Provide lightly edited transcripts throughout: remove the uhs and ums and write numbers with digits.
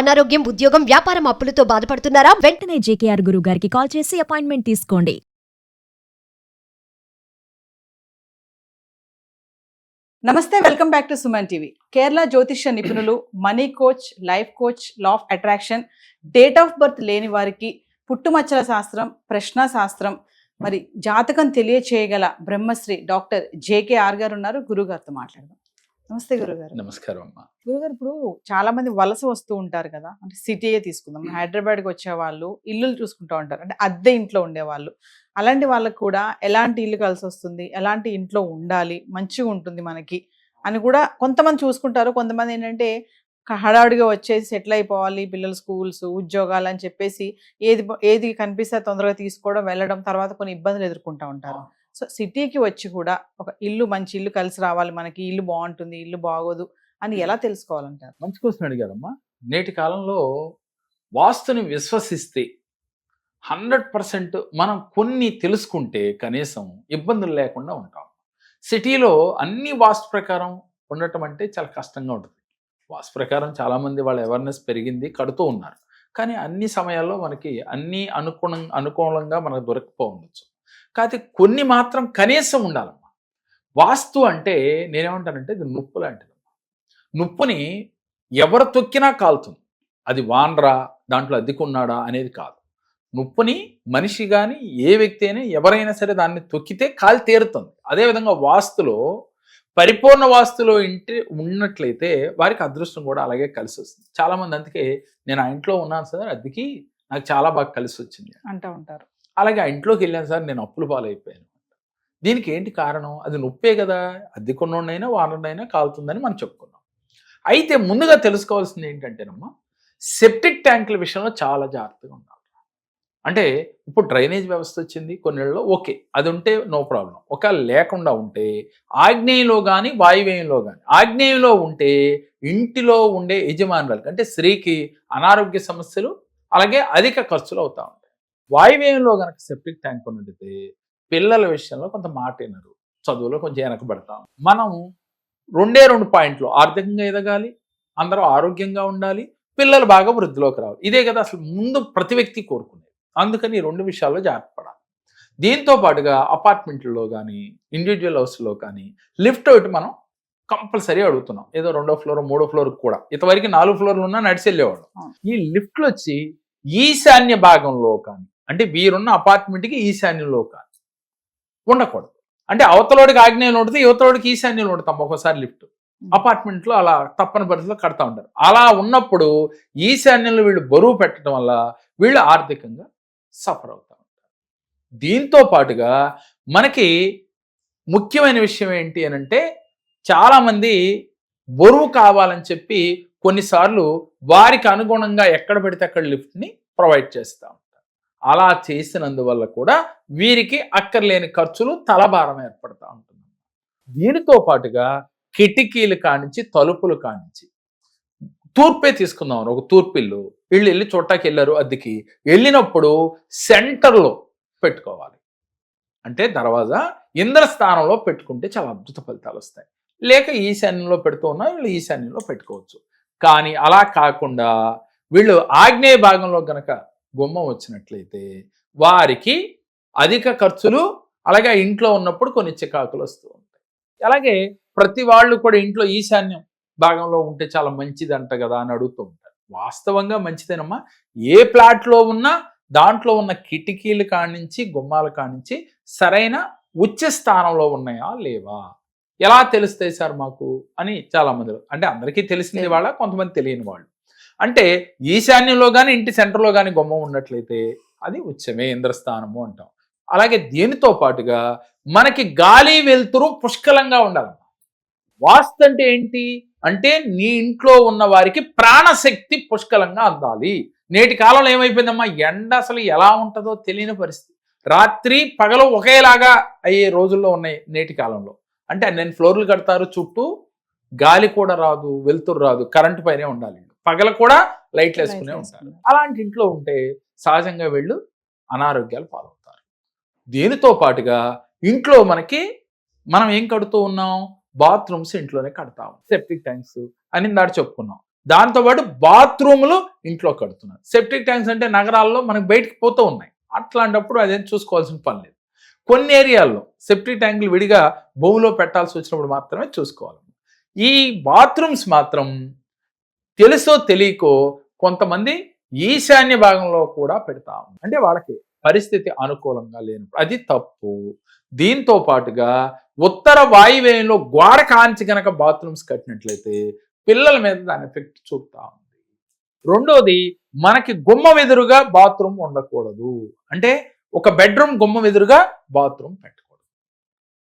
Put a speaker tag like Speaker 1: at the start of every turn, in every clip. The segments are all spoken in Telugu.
Speaker 1: అనారోగ్యం, ఉద్యోగం, వ్యాపారం అప్పులతో బాధపడుతున్నారా?
Speaker 2: వెంటనే జేకేఆర్ గురువు గారికి కాల్ చేసి అపాయింట్మెంట్ తీసుకోండి.
Speaker 3: నమస్తే, welcome back to Suman TV. Kerala జ్యోతిష్య నిపుణులు, money coach, life coach, law of attraction, date of birth లేని వారికి పుట్టుమచ్చల శాస్త్రం, ప్రశ్న శాస్త్రం, మరి జాతకం తెలియచేయగల బ్రహ్మశ్రీ డాక్టర్ జేకేఆర్ గారు ఉన్నారు. గురుగారితో మాట్లాడదాం. నమస్తే గురుగారు.
Speaker 4: నమస్కారం అమ్మా.
Speaker 3: గురుగారు, ఇప్పుడు చాలా మంది వలస వస్తూ ఉంటారు కదా, అంటే సిటీయే తీసుకుందాం. హైదరాబాద్కి వచ్చే వాళ్ళు ఇల్లులు చూసుకుంటూ ఉంటారు, అంటే అద్దె ఇంట్లో ఉండేవాళ్ళు. అలాంటి వాళ్ళకు కూడా ఎలాంటి ఇల్లు కలిసి వస్తుంది, ఎలాంటి ఇంట్లో ఉండాలి, మంచిగా ఉంటుంది మనకి అని కూడా కొంతమంది చూసుకుంటారు. కొంతమంది ఏంటంటే హడావుడిగా వచ్చేసి సెటిల్ అయిపోవాలి, పిల్లలు స్కూల్స్, ఉద్యోగాలు అని చెప్పేసి ఏది కనిపిస్తే తొందరగా తీసుకోవడం, వెళ్ళడం, తర్వాత కొన్ని ఇబ్బందులు ఎదుర్కొంటూ ఉంటారు. సో సిటీకి వచ్చి కూడా ఒక ఇల్లు, మంచి ఇల్లు కలిసి రావాలి, మనకి ఇల్లు బాగుంటుంది, ఇల్లు బాగోదు అని ఎలా తెలుసుకోవాలంటారు?
Speaker 4: మంచి క్వశ్చన్ అడిగారమ్మా. నేటి కాలంలో వాస్తుని విశ్వసిస్తే 100% మనం కొన్ని తెలుసుకుంటే కనీసం ఇబ్బందులు లేకుండా ఉంటాం. సిటీలో అన్ని వాస్తు ప్రకారం ఉండటం అంటే చాలా కష్టంగా ఉంటుంది. వాస్తు ప్రకారం చాలామంది వాళ్ళ అవేర్నెస్ పెరిగింది, కడుతూ ఉన్నారు. కానీ అన్ని సమయాల్లో మనకి అన్నీ అనుకూలంగా మనకు దొరకపోవచ్చు. కాకపోతే కొన్ని మాత్రం కనీసం ఉండాలమ్మా. వాస్తు అంటే నేనేమంటానంటే ఇది నుప్పు లాంటిదమ్మా. నుప్పుని ఎవరు తొక్కినా కాలుతుంది. అది వానరా, దాంట్లో అద్దెకున్నాడా అనేది కాదు. నుప్పుని మనిషి కానీ ఏ వ్యక్తి అయినా ఎవరైనా సరే దాన్ని తొక్కితే కాలి తీరుతుంది. అదేవిధంగా వాస్తులో పరిపూర్ణ వాస్తులో ఇంటి ఉన్నట్లయితే వారికి అదృష్టం కూడా అలాగే కలిసి వస్తుంది. చాలామంది అందుకే నేను ఆ ఇంట్లో ఉన్నాను సార్, అద్దెకి నాకు చాలా బాగా కలిసి వచ్చింది
Speaker 3: అంటూ ఉంటారు.
Speaker 4: అలాగే ఆ ఇంట్లోకి వెళ్ళాను సార్, నేను అప్పులు పాలైపోయాను. దీనికి ఏంటి కారణం? అది నొప్పే కదా. అద్దెకున్నోడైనా వానరైనా కాలుతుందని మనం చెప్పుకున్నాం. అయితే ముందుగా తెలుసుకోవాల్సింది ఏంటంటేనమ్మా, సెప్టిక్ ట్యాంకుల విషయంలో చాలా జాగ్రత్తగా ఉండాలి. అంటే ఇప్పుడు డ్రైనేజ్ వ్యవస్థ వచ్చింది కొన్నిళ్ళలో, ఓకే, అది ఉంటే నో ప్రాబ్లం. ఒకవేళ లేకుండా ఉంటే ఆగ్నేయంలో కానీ వాయువ్యంలో కానీ, ఆగ్నేయంలో ఉంటే ఇంటిలో ఉండే యజమానురాలకి అంటే స్త్రీకి అనారోగ్య సమస్యలు, అలాగే అధిక ఖర్చులు అవుతూ ఉంటాయి. వాయువ్యంలో కనుక సెప్టిక్ ట్యాంక్ ఉన్నట్టయితే పిల్లల విషయంలో కొంత మాట వినరు, చదువులో కొంచెం వెనకబడతాం. మనం 2 పాయింట్లు, ఆర్థికంగా ఎదగాలి, అందరూ ఆరోగ్యంగా ఉండాలి, పిల్లలు బాగా వృద్ధిలోకి రావాలి. ఇదే కదా అసలు ముందు ప్రతి వ్యక్తి కోరుకునేది. అందుకని 2 విషయాల్లో జాగ్రత్త పడాలి. దీంతో పాటుగా అపార్ట్మెంట్లో కానీ ఇండివిజువల్ హౌస్లో కానీ లిఫ్ట్ ఒకటి మనం కంపల్సరీ అడుగుతున్నాం. ఏదో 2వ ఫ్లోర్ 3వ ఫ్లోర్ కూడా, ఇంతవరకు 4 ఫ్లోర్లు ఉన్నా నడిచి వెళ్ళేవాడు. ఈ లిఫ్ట్లు వచ్చి ఈశాన్య భాగంలో కానీ, అంటే వీరున్న అపార్ట్మెంట్కి ఈశాన్యంలో కానీ ఉండకూడదు. అంటే అవతలోడికి ఆగ్నేయంలో ఉంటుంది, యువతలోడికి ఈశాన్యంలో ఉంటుంది ఒక్కోసారి లిఫ్ట్. అపార్ట్మెంట్లో అలా తప్పని పరిస్థితిలో కడతా ఉంటారు. అలా ఉన్నప్పుడు ఈశాన్యంలో వీళ్ళు బరువు పెట్టడం వల్ల వీళ్ళు ఆర్థికంగా సఫర్ అవుతూ ఉంటారు. దీంతో పాటుగా మనకి ముఖ్యమైన విషయం ఏంటి అని అంటే, చాలామంది బరువు కావాలని చెప్పి కొన్నిసార్లు వారికి అనుగుణంగా ఎక్కడ పెడితే అక్కడ లిఫ్ట్ని ప్రొవైడ్ చేస్తూ ఉంటారు. అలా చేసినందువల్ల కూడా వీరికి అక్కర్లేని ఖర్చులు, తలభారం ఏర్పడుతూ ఉంటుంది. దీనితో పాటుగా కిటికీలు కానించి, తలుపులు కానించి, తూర్పే తీసుకుందాం. ఒక తూర్పిల్లు వీళ్ళు వెళ్ళి చోటాకి వెళ్ళారు అద్దెకి, వెళ్ళినప్పుడు సెంటర్లో పెట్టుకోవాలి. అంటే దర్వాజా ఇంద్రస్థానంలో పెట్టుకుంటే చాలా అద్భుత ఫలితాలు వస్తాయి. లేక ఈశాన్యంలో పెడుతూ ఉన్నా వీళ్ళు ఈశాన్యంలో పెట్టుకోవచ్చు. కానీ అలా కాకుండా వీళ్ళు ఆగ్నేయ భాగంలో గనక గుమ్మం వచ్చినట్లయితే వారికి అధిక ఖర్చులు, అలాగే ఇంట్లో ఉన్నప్పుడు కొన్ని చికాకులు వస్తూ ఉంటాయి. అలాగే ప్రతి వాళ్ళు కూడా ఇంట్లో ఈశాన్యం భాగంలో ఉంటే చాలా మంచిది అంట కదా అని అడుగుతూ ఉంటారు. వాస్తవంగా మంచిదేనమ్మా. ఏ ప్లాట్లో ఉన్నా దాంట్లో ఉన్న కిటికీలు కానించి, గుమ్మాల కానించి సరైన ఉచ్చ స్థానంలో ఉన్నాయా లేవా, ఎలా తెలుస్తాయి సార్ మాకు అని చాలామంది, అంటే అందరికీ తెలిసింది వాళ్ళ, కొంతమంది తెలియని వాళ్ళు. అంటే ఈశాన్యంలో కానీ ఇంటి సెంటర్లో కానీ గుమ్మం ఉన్నట్లయితే అది ఉచ్చమే, ఇంద్రస్థానము అంటాం. అలాగే దీనితో పాటుగా మనకి గాలి వెలుతురు పుష్కలంగా ఉండాలి. వాస్తు అంటే ఏంటి అంటే, నీ ఇంట్లో ఉన్న వారికి ప్రాణశక్తి పుష్కలంగా అందాలి. నేటి కాలంలో ఏమైపోయిందమ్మా, ఎండ అసలు ఎలా ఉంటుందో తెలియని పరిస్థితి. రాత్రి పగలు ఒకేలాగా అయ్యే రోజుల్లో ఉన్నాయి నేటి కాలంలో. అంటే నేను ఫ్లోర్లు కడతారు, చుట్టూ గాలి కూడా రాదు, వెలుతురు రాదు, కరెంటు పైనే ఉండాలి. పగల కూడా లైట్లు వేసుకునే ఉంటారు. అలాంటి ఇంట్లో ఉంటే సహజంగా వీళ్ళు అనారోగ్యాలు పాలవుతారు. దీనితో పాటుగా ఇంట్లో మనం ఏం కడుతూ ఉన్నాం, బాత్రూమ్స్ ఇంట్లోనే కడతాం. సెప్టిక్ ట్యాంక్స్ అని దాటి చెప్పుకున్నాం. దాంతోపాటు బాత్రూములు ఇంట్లో కడుతున్నారు. సెప్టిక్ ట్యాంక్స్ అంటే నగరాల్లో మనకు బయటకు పోతూ ఉన్నాయి. అట్లాంటప్పుడు అదేం చూసుకోవాల్సిన పని లేదు. కొన్ని ఏరియాల్లో సెప్టిక్ ట్యాంకులు విడిగా భూమిలో పెట్టాల్సి వచ్చినప్పుడు మాత్రమే చూసుకోవాలి. ఈ బాత్రూమ్స్ మాత్రం తెలుసో తెలియకో కొంతమంది ఈశాన్య భాగంలో కూడా పెడతా ఉన్నారు. అంటే వాళ్ళకి పరిస్థితి అనుకూలంగా లేనప్పుడు అది తప్పు. దీంతో పాటుగా ఉత్తర వాయువ్యంలో గోడ కాంచి కనుక బాత్రూమ్స్ కట్టినట్లయితే పిల్లల మీద దాని ఎఫెక్ట్ చూపుతా ఉంది. రెండోది, మనకి గుమ్మం ఎదురుగా బాత్రూమ్ ఉండకూడదు. అంటే ఒక బెడ్రూమ్ గుమ్మం ఎదురుగా బాత్రూమ్ పెట్టకూడదు.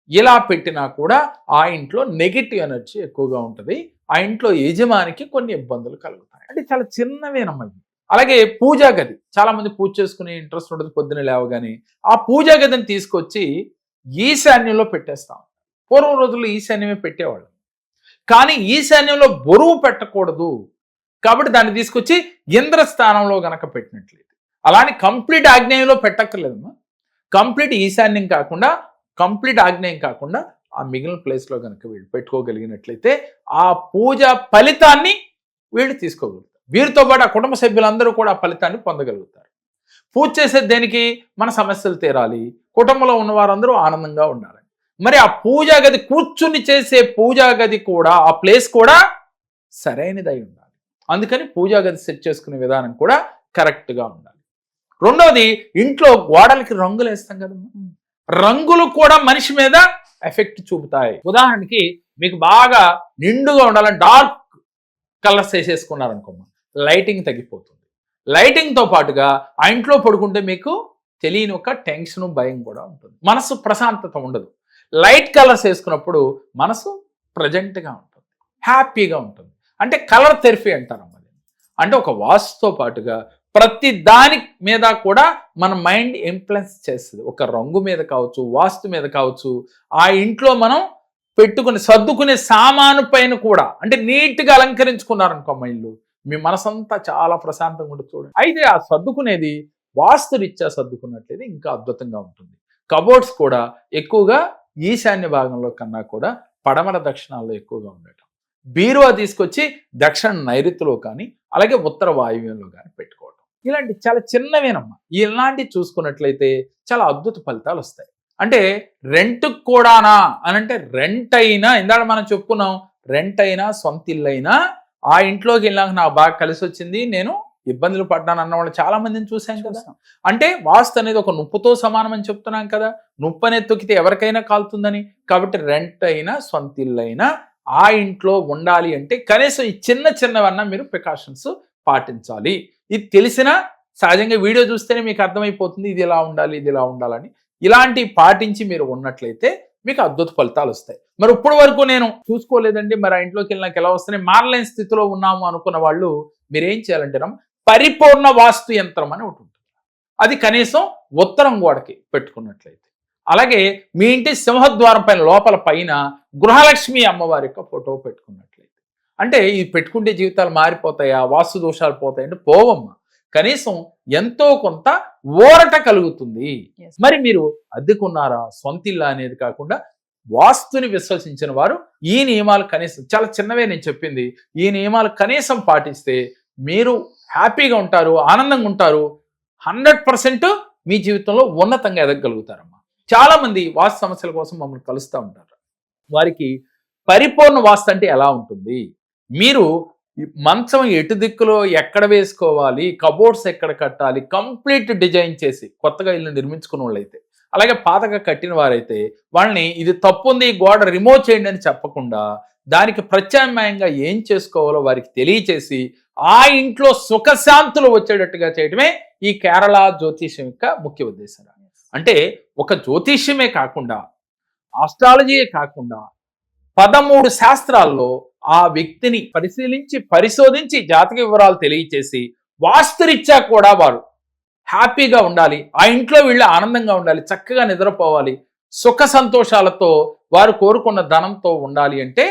Speaker 4: ఇలా పెట్టినా కూడా ఆ ఇంట్లో నెగిటివ్ ఎనర్జీ ఎక్కువగా ఉంటుంది. ఆ ఇంట్లో యజమానికి కొన్ని ఇబ్బందులు కలుగుతాయి. అంటే చాలా చిన్నవేనమ్మా. అలాగే పూజా గది, చాలా మంది పూజ చేసుకునే ఇంట్రెస్ట్ ఉంటుంది. పొద్దున లేవగానే ఆ పూజా గదిని తీసుకొచ్చి ఈశాన్యంలో పెట్టేస్తాం. పూర్వం రోజుల్లో ఈశాన్యమే పెట్టేవాళ్ళు. కానీ ఈశాన్యంలో బరువు పెట్టకూడదు కాబట్టి దాన్ని తీసుకొచ్చి ఇంద్రస్థానంలో గనక పెట్టినట్లయితే, అలానే కంప్లీట్ ఆగ్నేయంలో పెట్టక్కర్లేదమ్మా. కంప్లీట్ ఈశాన్యం కాకుండా, కంప్లీట్ ఆగ్నేయం కాకుండా ఆ మిగిలిన ప్లేస్లో కనుక వీళ్ళు పెట్టుకోగలిగినట్లయితే ఆ పూజ ఫలితాన్ని వీళ్ళు తీసుకోగలుగుతారు. వీరితో పాటు ఆ కుటుంబ సభ్యులందరూ కూడా ఆ ఫలితాన్ని పొందగలుగుతారు. పూజ చేసేది దేనికి? మన సమస్యలు తీరాలి, కుటుంబంలో ఉన్న వారందరూ ఆనందంగా ఉండాలి. మరి ఆ పూజా గది, కూర్చుని చేసే పూజా గది కూడా, ఆ ప్లేస్ కూడా సరైనదై ఉండాలి. అందుకని పూజా గది సెట్ చేసుకునే విధానం కూడా కరెక్ట్గా ఉండాలి. రెండోది, ఇంట్లో గోడలకి రంగులు వేస్తాం కదమ్మా, రంగులు కూడా మనిషి మీద ఎఫెక్ట్ చూపుతాయి. ఉదాహరణకి మీకు బాగా నిండుగా ఉండాలని డార్క్ కలర్స్ వేసేసుకున్నారనుకోమ్మా, లైటింగ్ తగ్గిపోతుంది. లైటింగ్తో పాటుగా ఆ ఇంట్లో పడుకుంటే మీకు తెలియని ఒక టెన్షన్, భయం కూడా ఉంటుంది. మనసు ప్రశాంతత ఉండదు. లైట్ కలర్స్ వేసుకున్నప్పుడు మనసు ప్రజెంట్గా ఉంటుంది, హ్యాపీగా ఉంటుంది. అంటే కలర్ థెరపీ అంటారమ్మా. అంటే ఒక వాస్తుతో పాటుగా ప్రతి దాని మీద కూడా మన మైండ్ ఇన్ఫ్లుయెన్స్ చేస్తుంది. ఒక రంగు మీద కావచ్చు, వాస్తు మీద కావచ్చు, ఆ ఇంట్లో మనం పెట్టుకుని సర్దుకునే సామాను పైన కూడా, అంటే నీట్గా అలంకరించుకున్నారనుకోమ్మ ఇల్లు, మీ మనసంతా చాలా ప్రశాంతంగా ఉంటుంది. చూడండి, అయితే ఆ సర్దుకునేది వాస్తు రీత్యా సర్దుకున్నట్లయితే ఇంకా అద్భుతంగా ఉంటుంది. కబోర్డ్స్ కూడా ఎక్కువగా ఈశాన్య భాగంలో కన్నా కూడా పడమర దక్షిణాల్లో ఎక్కువగా ఉండటం. బీరువా తీసుకొచ్చి దక్షిణ నైరుతిలో కానీ, అలాగే ఉత్తర వాయువ్యంలో కానీ పెట్టుకోవడం. ఇలాంటి చాలా చిన్నవేనమ్మా. ఇలాంటివి చూసుకున్నట్లయితే చాలా అద్భుత ఫలితాలు వస్తాయి. అంటే రెంట్కి కూడానా అని అంటే, రెంట్ అయినా, ఇందాక మనం చెప్పుకున్నాం, రెంట్ అయినా సొంత ఇల్లు అయినా ఆ ఇంట్లోకి వెళ్ళాక నాకు బాగా కలిసి వచ్చింది, నేను ఇబ్బందులు పడ్డాను అన్న వాళ్ళు చాలా మందిని చూసాం కదా. అంటే వాస్తు అనేది ఒక నుప్పుతో సమానం అని చెప్తున్నాం కదా. నుప్పు అనేది తొక్కితే ఎవరికైనా కాలుతుందని. కాబట్టి రెంట్ అయినా సొంత ఇల్లు అయినా ఆ ఇంట్లో ఉండాలి అంటే కనీసం ఈ చిన్న చిన్నవన్నా మీరు ప్రికాషన్స్ పాటించాలి. ఇది తెలిసినా సహజంగా వీడియో చూస్తేనే మీకు అర్థమైపోతుంది ఇది ఇలా ఉండాలి, ఇది ఇలా ఉండాలని. ఇలాంటివి పాటించి మీరు ఉన్నట్లయితే మీకు అద్భుత ఫలితాలు వస్తాయి. మరి ఇప్పటి వరకు నేను చూసుకోలేదండి, మరి ఆ ఇంట్లోకి వెళ్ళి నాకు ఎలా వస్తున్నాయి, మారలేని స్థితిలో ఉన్నాము అనుకున్న వాళ్ళు మీరేం చేయాలంటే పరిపూర్ణ వాస్తు యంత్రం అని ఒకటి ఉంటుంది. అది కనీసం ఉత్తరం గోడకి పెట్టుకున్నట్లయితే, అలాగే మీ ఇంటి సింహద్వారం పైన లోపల పైన గృహలక్ష్మి అమ్మవారి యొక్క ఫోటో పెట్టుకున్నట్లయితే, అంటే ఇది పెట్టుకుంటే జీవితాలు మారిపోతాయా, వాస్తు దోషాలు పోతాయంటే పోవమ్మా. కనీసం ఎంతో కొంత ఊరట కలుగుతుంది. మరి మీరు అద్దెకున్నారా, సొంతిల్లా అనేది కాకుండా వాస్తుని విశ్వసించిన వారు ఈ నియమాలు కనీసం, చాలా చిన్నవే నేను చెప్పింది, ఈ నియమాలు కనీసం పాటిస్తే మీరు హ్యాపీగా ఉంటారు, ఆనందంగా ఉంటారు. 100% మీ జీవితంలో ఉన్నతంగా ఎదగలుగుతారమ్మా. చాలా మంది వాస్తు సమస్యల కోసం మమ్మల్ని కలుస్తూ ఉంటారు. వారికి పరిపూర్ణ వాస్తు అంటే ఎలా ఉంటుంది, మీరు మంచం ఎటు దిక్కులో ఎక్కడ వేసుకోవాలి, కబోర్డ్స్ ఎక్కడ కట్టాలి, కంప్లీట్ డిజైన్ చేసి కొత్తగా ఇల్లు నిర్మించుకున్న వాళ్ళైతే, అలాగే పాతగా కట్టిన వారైతే వాళ్ళని ఇది తప్పుంది, గోడ రిమూవ్ చేయండి అని చెప్పకుండా దానికి ప్రత్యామ్నాయంగా ఏం చేసుకోవాలో వారికి తెలియచేసి ఆ ఇంట్లో సుఖశాంతులు వచ్చేటట్టుగా చేయడమే ఈ కేరళ జ్యోతిష్యం యొక్క ముఖ్య ఉద్దేశం. అంటే ఒక జ్యోతిష్యమే కాకుండా, ఆస్ట్రాలజీయే కాకుండా 13 శాస్త్రాల్లో ఆ వ్యక్తిని పరిశీలించి పరిశోధించి జాతక వివరాలు తెలియచేసి వాస్తురీత్యా కూడా వారు హ్యాపీగా ఉండాలి, ఆ ఇంట్లో వీళ్ళు ఆనందంగా ఉండాలి, చక్కగా నిద్రపోవాలి, సుఖ సంతోషాలతో వారు కోరుకున్న ధనంతో ఉండాలి అంటే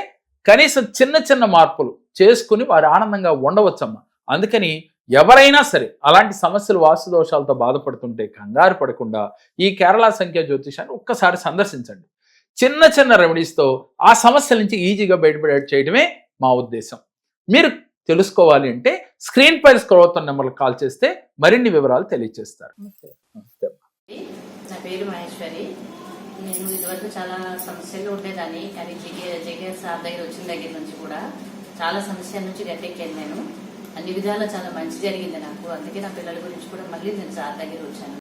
Speaker 4: కనీసం చిన్న చిన్న మార్పులు చేసుకుని వారు ఆనందంగా ఉండవచ్చమ్మా. అందుకని ఎవరైనా సరే అలాంటి సమస్యలు, వాస్తు దోషాలతో బాధపడుతుంటే కంగారు పడకుండా ఈ కేరళ సంఖ్యా జ్యోతిషాన్ని ఒక్కసారి సందర్శించండి. చిన్న చిన్న రెమెడీస్తో ఆ సమస్యల నుంచి ఈజీగా బయటపడే చేయడమే మా ఉద్దేశం. మీరు తెలుసుకోవాలి అంటే స్క్రీన్ పై స్క్రోల్ అవుతున్న నెంబర్కి కాల్ చేస్తే మరిన్ని వివరాలు తెలియజేస్తారు. నమస్తే.
Speaker 5: నా పేరు మహేశ్వరి. నేను ఇదివరకు చాలా సమస్యలు ఉండేదాన్ని, కానీ జేకే సార్ దగ్గర వచ్చిన దగ్గర నుంచి కూడా చాలా సమస్యల నుంచి గట్టెక్కాను. నేను అన్ని విధాలా చాలా మంచి జరిగింది నాకు. అందుకే నా పిల్లల గురించి కూడా మళ్ళీ నేను సార్ దగ్గర వచ్చాను.